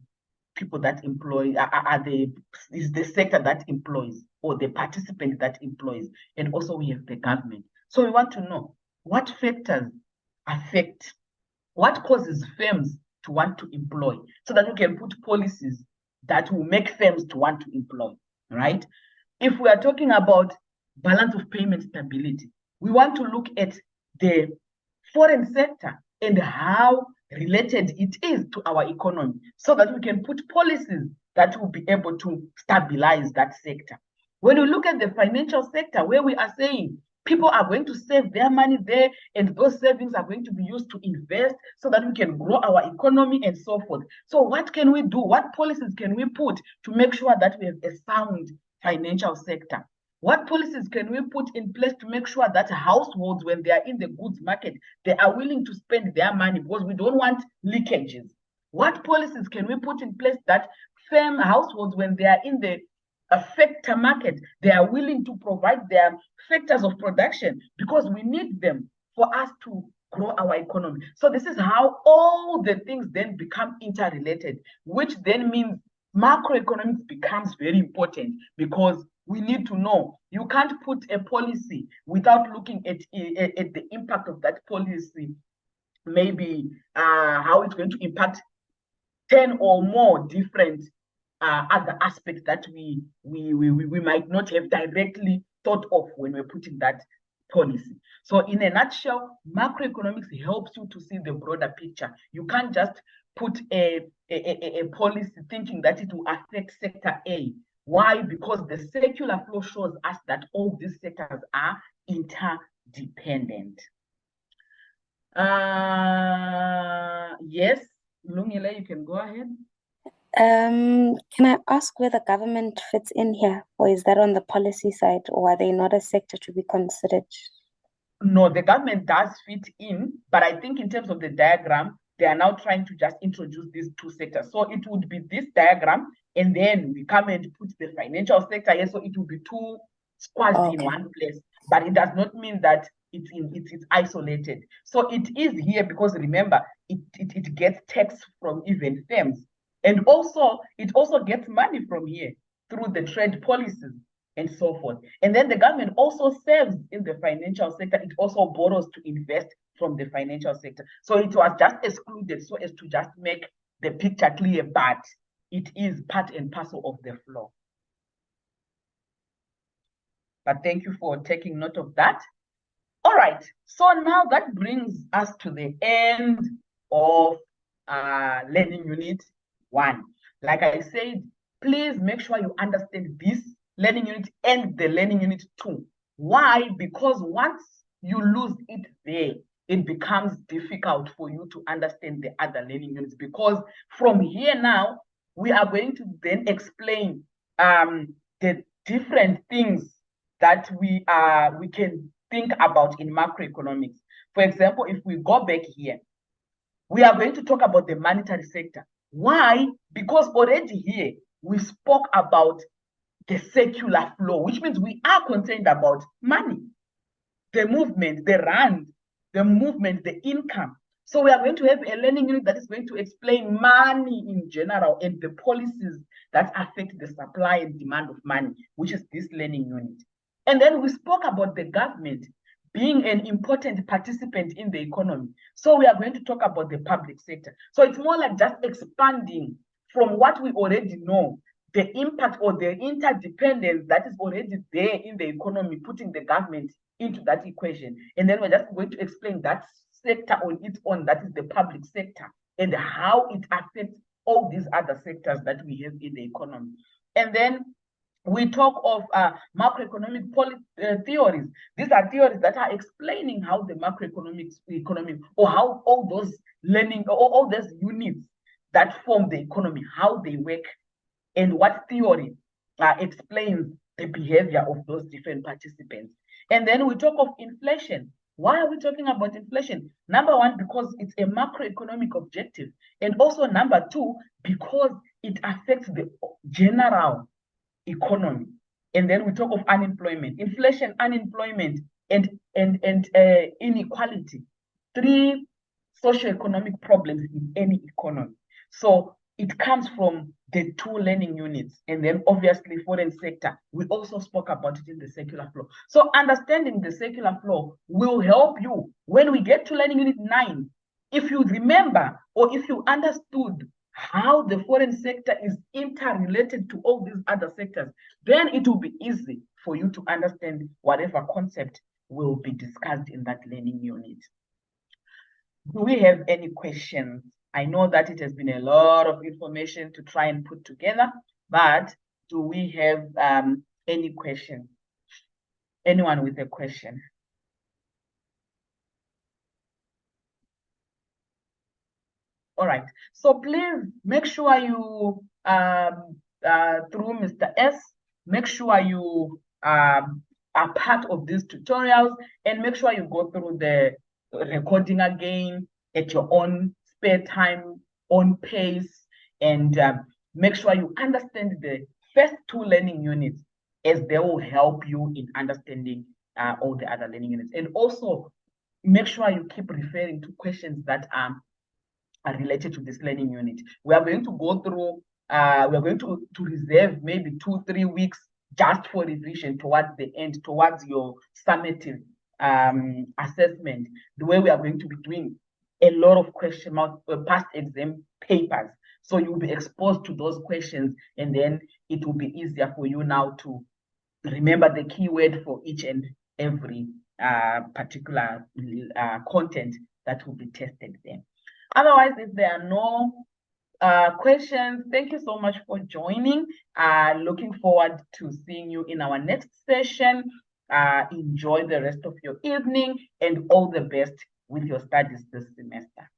people that employ, is the sector that employs, or the participant that employs, and also we have the government. So we want to know what factors affect, what causes firms to want to employ, so that we can put policies that will make firms to want to employ, right? If we are talking about balance of payment stability, we want to look at the foreign sector and how related it is to our economy, so that we can put policies that will be able to stabilize that sector. When you look at the financial sector, where we are saying people are going to save their money there, and those savings are going to be used to invest so that we can grow our economy and so forth. So what can we do? What policies can we put to make sure that we have a sound financial sector? What policies can we put in place to make sure that households, when they are in the goods market, they are willing to spend their money, because we don't want leakages? What policies can we put in place that firm households, when they are in the factor market, they are willing to provide their factors of production, because we need them for us to grow our economy? So this is how all the things then become interrelated, which then means macroeconomics becomes very important, because we need to know. You can't put a policy without looking at the impact of that policy, maybe how it's going to impact 10 or more different other aspects that we might not have directly thought of when we're putting that policy. So in a nutshell, macroeconomics helps you to see the broader picture. You can't just put a policy thinking that it will affect sector A. Why? Because the circular flow shows us that all these sectors are interdependent. Yes, Lungile, you can go ahead. Can I ask where the government fits in here, or is that on the policy side, or are they not a sector to be considered? No, the government does fit in, but I think in terms of the diagram, they are now trying to just introduce these two sectors. So it would be this diagram, and then we come and put the financial sector here, so it will be two squashed in one place. But it does not mean that it's isolated. So it is here because remember, it gets tax from even firms. And also, it also gets money from here through the trade policies and so forth. And then the government also serves in the financial sector. It also borrows to invest from the financial sector. So it was just excluded so as to just make the picture clear, but it is part and parcel of the flow. But thank you for taking note of that. All right, so now that brings us to the end of learning unit 1. Like I said, please make sure you understand this learning unit and the learning unit 2. Why? Because once you lose it there, it becomes difficult for you to understand the other learning units, because from here now, we are going to then explain the different things that we can think about in macroeconomics. For example, if we go back here, we are going to talk about the monetary sector. Why? Because already here, we spoke about the circular flow, which means we are concerned about money, the movement, the rand, the movement, the income. So we are going to have a learning unit that is going to explain money in general and the policies that affect the supply and demand of money, which is this learning unit. And then we spoke about the government being an important participant in the economy. So we are going to talk about the public sector. So it's more like just expanding from what we already know, the impact or the interdependence that is already there in the economy, putting the government into that equation. And then we're just going to explain that sector on its own, that is the public sector, and how it affects all these other sectors that we have in the economy. And then we talk of macroeconomic theories. These are theories that are explaining how the macroeconomic economy, or how all those learning, or all those units that form the economy, how they work, and what theory explains the behavior of those different participants. And then we talk of inflation. Why are we talking about inflation? Number one, because it's a macroeconomic objective. And also number two, because it affects the general economy. And then we talk of unemployment, inflation, unemployment, and inequality. 3 socioeconomic problems in any economy. So it comes from the 2 learning units. And then obviously foreign sector, we also spoke about it in the circular flow. So understanding the circular flow will help you when we get to learning unit 9. If you remember, or if you understood how the foreign sector is interrelated to all these other sectors, then it will be easy for you to understand whatever concept will be discussed in that learning unit. Do we have any questions? I know that it has been a lot of information to try and put together, but do we have any questions? Anyone with a question? All right, so please make sure you, through Mr. S, make sure you are part of these tutorials, and make sure you go through the recording again at your own spare time, on pace, and make sure you understand the first 2 learning units, as they will help you in understanding all the other learning units. And also make sure you keep referring to questions that are related to this learning unit. We are going to go through, we are going to reserve maybe 2-3 weeks just for revision towards the end, towards your summative assessment, the way we are going to be doing a lot of past exam papers. So you'll be exposed to those questions, and then it will be easier for you now to remember the keyword for each and every particular content that will be tested there. Otherwise, if there are no questions, thank you so much for joining. Looking forward to seeing you in our next session. Enjoy the rest of your evening, and all the best with your studies this semester.